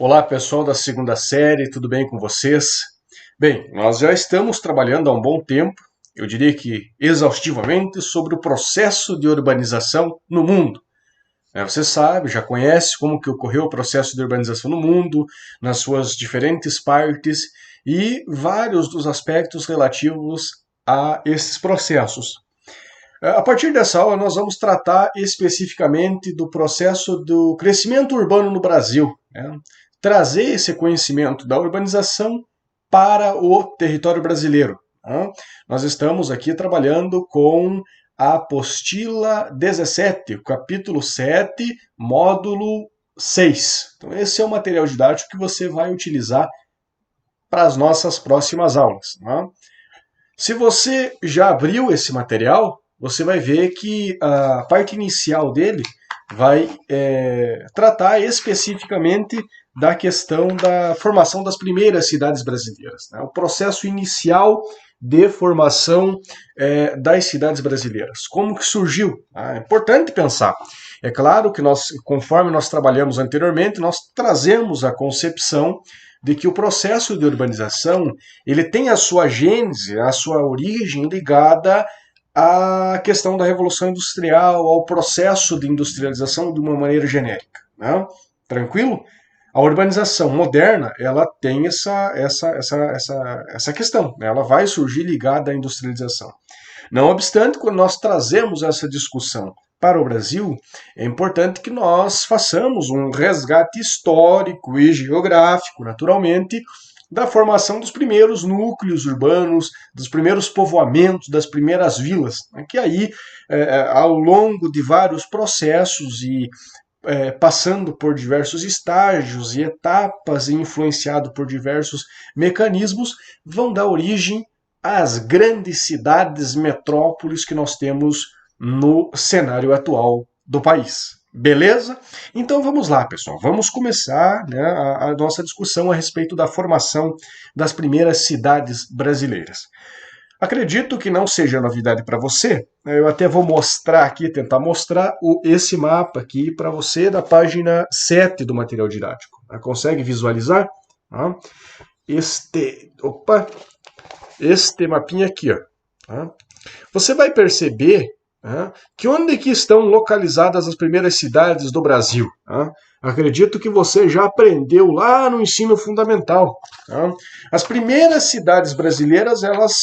Olá, pessoal da segunda série, tudo bem com vocês? Bem, nós já estamos trabalhando há um bom tempo, eu diria que exaustivamente, sobre o processo de urbanização no mundo. Você sabe, já conhece como que ocorreu o processo de urbanização no mundo, nas suas diferentes partes e vários dos aspectos relativos a esses processos. A partir dessa aula, nós vamos tratar especificamente do processo do crescimento urbano no Brasil, né? Trazer esse conhecimento da urbanização para o território brasileiro, né? Nós estamos aqui trabalhando com a apostila 17, capítulo 7, módulo 6. Então, esse é o material didático que você vai utilizar para as nossas próximas aulas, né? Se você já abriu esse material, você vai ver que a parte inicial dele vai tratar especificamente da questão da formação das primeiras cidades brasileiras, né? O processo inicial de formação das cidades brasileiras. Como que surgiu? É importante pensar. É claro que nós, conforme nós trabalhamos anteriormente, nós trazemos a concepção de que o processo de urbanização ele tem a sua gênese, a sua origem ligada à questão da Revolução Industrial, ao processo de industrialização de uma maneira genérica, né? Tranquilo? A urbanização moderna ela tem essa questão, né? Ela vai surgir ligada à industrialização. Não obstante, quando nós trazemos essa discussão para o Brasil, é importante que nós façamos um resgate histórico e geográfico, naturalmente, da formação dos primeiros núcleos urbanos, dos primeiros povoamentos, das primeiras vilas, né, que aí, ao longo de vários processos e passando por diversos estágios e etapas e influenciado por diversos mecanismos, vão dar origem às grandes cidades, metrópoles que nós temos no cenário atual do país. Beleza? Então vamos lá, pessoal. Vamos começar, né, a nossa discussão a respeito da formação das primeiras cidades brasileiras. Acredito que não seja novidade para você. Eu até vou mostrar aqui, tentar mostrar esse mapa aqui para você da página 7 do material didático. Consegue visualizar? Este mapinha aqui, ó. Você vai perceber que onde que estão localizadas as primeiras cidades do Brasil? Acredito que você já aprendeu lá no ensino fundamental. As primeiras cidades brasileiras, elas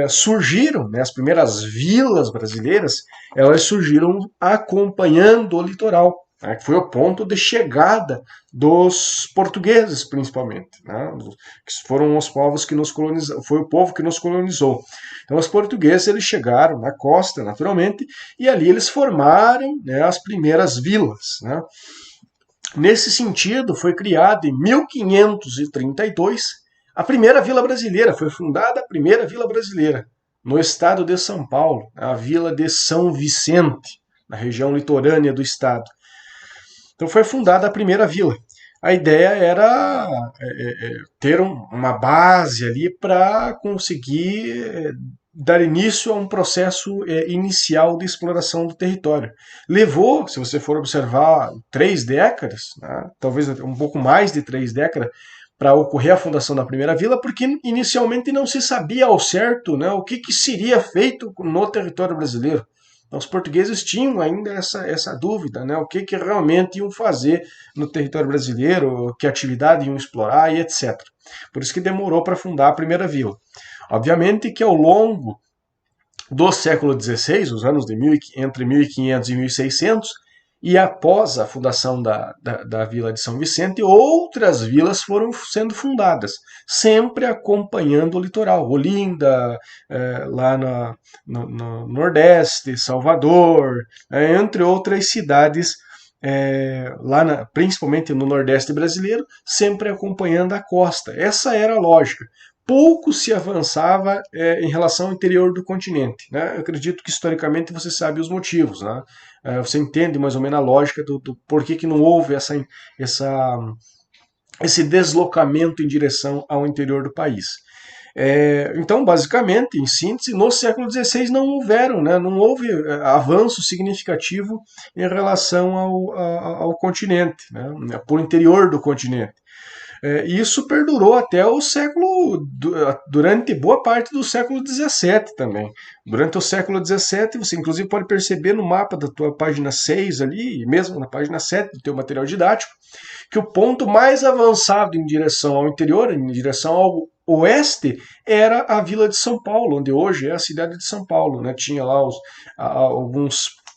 surgiram, né, as primeiras vilas brasileiras, elas surgiram acompanhando o litoral, né, que foi o ponto de chegada dos portugueses, principalmente, né, que foram os povos que nos colonizaram, foi o povo que nos colonizou. Então, os portugueses eles chegaram na costa, naturalmente, e ali eles formaram, né, as primeiras vilas, né. Nesse sentido, foi criada em 1532 a primeira vila brasileira, foi fundada a primeira vila brasileira, no estado de São Paulo, a vila de São Vicente, na região litorânea do estado. Então foi fundada a primeira vila. A ideia era ter uma base ali para conseguir dar início a um processo inicial de exploração do território. Levou, se você for observar, 3 décadas, né, talvez um pouco mais de 3 décadas, para ocorrer a fundação da primeira vila, porque inicialmente não se sabia ao certo, né, o que seria feito no território brasileiro. Então, os portugueses tinham ainda essa dúvida, né, o que realmente iam fazer no território brasileiro, que atividade iam explorar e etc. Por isso que demorou para fundar a primeira vila. Obviamente que ao longo do século XVI, os anos entre 1500 e 1600, e após a fundação da Vila de São Vicente, outras vilas foram sendo fundadas, sempre acompanhando o litoral. Olinda, lá no Nordeste, Salvador, entre outras cidades, principalmente no Nordeste brasileiro, sempre acompanhando a costa. Essa era a lógica. Pouco se avançava em relação ao interior do continente, né? Eu acredito que historicamente você sabe os motivos, né? Você entende mais ou menos a lógica do porquê que não houve esse deslocamento em direção ao interior do país. Então, basicamente, em síntese, no século XVI não houveram, né, não houve avanço significativo em relação ao continente, né, por interior do continente. E isso perdurou até o século, durante boa parte do século XVII também. Durante o século XVII, você inclusive pode perceber no mapa da tua página 6 ali, e mesmo na página 7 do teu material didático, que o ponto mais avançado em direção ao interior, em direção ao oeste, era a Vila de São Paulo, onde hoje é a cidade de São Paulo, né? Tinha lá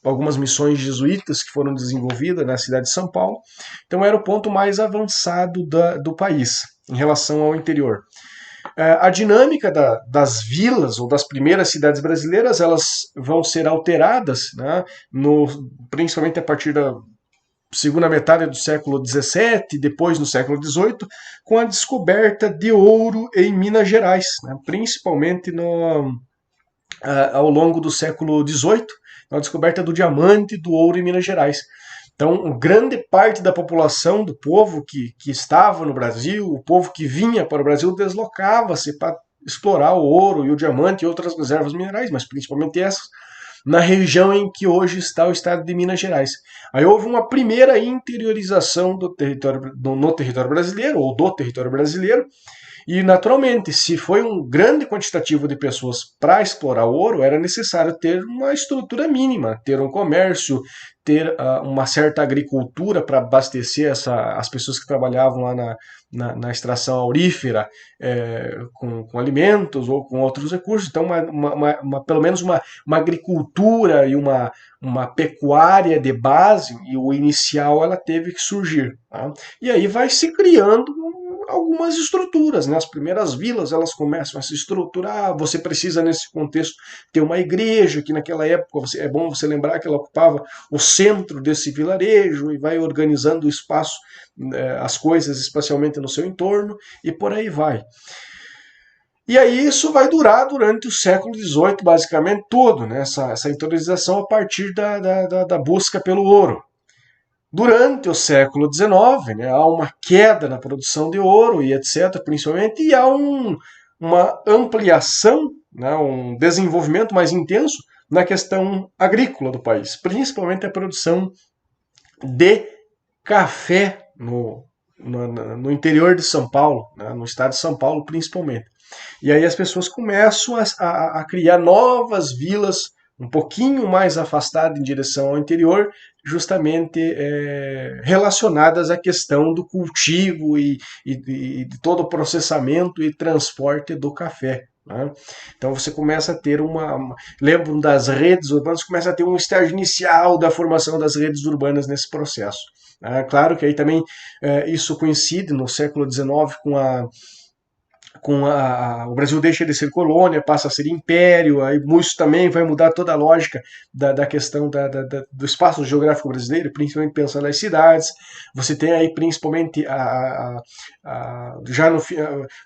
algumas missões jesuítas que foram desenvolvidas na cidade de São Paulo. Então era o ponto mais avançado do país em relação ao interior. A dinâmica das vilas ou das primeiras cidades brasileiras, elas vão ser alteradas, né, principalmente a partir da segunda metade do século XVII, depois no século XVIII, com a descoberta de ouro em Minas Gerais, né, principalmente ao longo do século XVIII, a descoberta do diamante e do ouro em Minas Gerais. Então, grande parte da população, do povo que estava no Brasil, o povo que vinha para o Brasil, deslocava-se para explorar o ouro e o diamante e outras reservas minerais, mas principalmente essas, na região em que hoje está o estado de Minas Gerais. Aí houve uma primeira interiorização no território brasileiro, ou do território brasileiro, e, naturalmente, se foi um grande quantitativo de pessoas para explorar o ouro, era necessário ter uma estrutura mínima, ter um comércio, ter uma certa agricultura para abastecer as pessoas que trabalhavam lá na extração aurífera com alimentos ou com outros recursos. Então, pelo menos uma agricultura e uma pecuária de base, e o inicial ela teve que surgir. Tá? E aí vai se criando algumas estruturas, né? As primeiras vilas elas começam a se estruturar. Você precisa nesse contexto ter uma igreja que naquela época é bom você lembrar que ela ocupava o centro desse vilarejo e vai organizando o espaço, as coisas espacialmente no seu entorno e por aí vai. E aí isso vai durar durante o século XVIII basicamente todo, né? Essa interiorização a partir da busca pelo ouro. Durante o século XIX, né, há uma queda na produção de ouro e etc., principalmente, e há uma ampliação, né, um desenvolvimento mais intenso na questão agrícola do país, principalmente a produção de café no interior de São Paulo, né, no estado de São Paulo principalmente. E aí as pessoas começam a criar novas vilas um pouquinho mais afastadas em direção ao interior, justamente relacionadas à questão do cultivo e de todo o processamento e transporte do café. Né? Então você começa a ter lembro das redes urbanas, começa a ter um estágio inicial da formação das redes urbanas nesse processo. Claro que aí também isso coincide no século XIX o Brasil deixa de ser colônia, passa a ser império, aí isso também vai mudar toda a lógica da questão do espaço geográfico brasileiro, principalmente pensando nas cidades. Você tem aí principalmente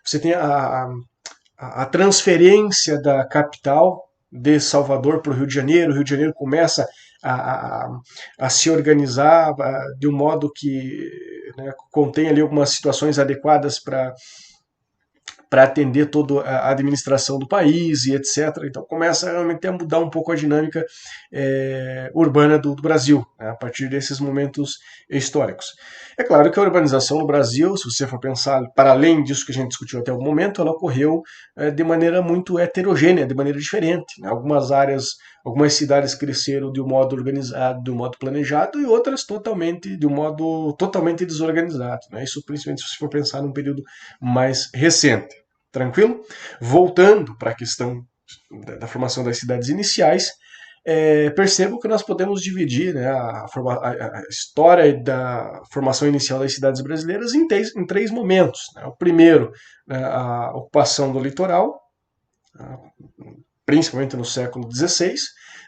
você tem a transferência da capital de Salvador para o Rio de Janeiro começa a se organizar de um modo que, né, contém ali algumas situações adequadas para atender toda a administração do país e etc. Então começa realmente a mudar um pouco a dinâmica urbana do Brasil, né, a partir desses momentos históricos. É claro que a urbanização no Brasil, se você for pensar para além disso que a gente discutiu até o momento, ela ocorreu de maneira muito heterogênea, de maneira diferente. Né? Algumas cidades cresceram de um modo organizado, de um modo planejado, e outras de um modo totalmente desorganizado. Né? Isso principalmente se você for pensar num período mais recente. Tranquilo? Voltando para a questão da formação das cidades iniciais, percebo que nós podemos dividir, né, a história da formação inicial das cidades brasileiras em três momentos. Né? O primeiro, a ocupação do litoral, principalmente no século XVI.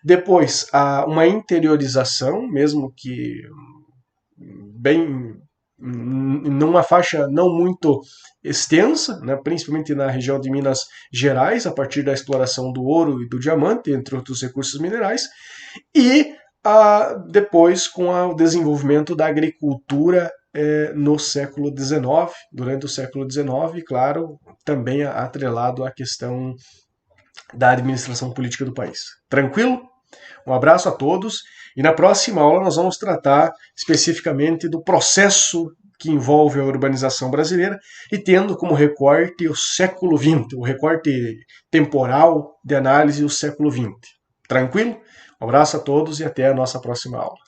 Depois, uma interiorização, mesmo que bem numa faixa não muito extensa, né, principalmente na região de Minas Gerais, a partir da exploração do ouro e do diamante, entre outros recursos minerais, e depois com o desenvolvimento da agricultura no século XIX, durante o século XIX, claro, também atrelado à questão da administração política do país. Tranquilo? Um abraço a todos e na próxima aula nós vamos tratar especificamente do processo que envolve a urbanização brasileira e tendo como recorte o século XX, o recorte temporal de análise do século XX. Tranquilo? Um abraço a todos e até a nossa próxima aula.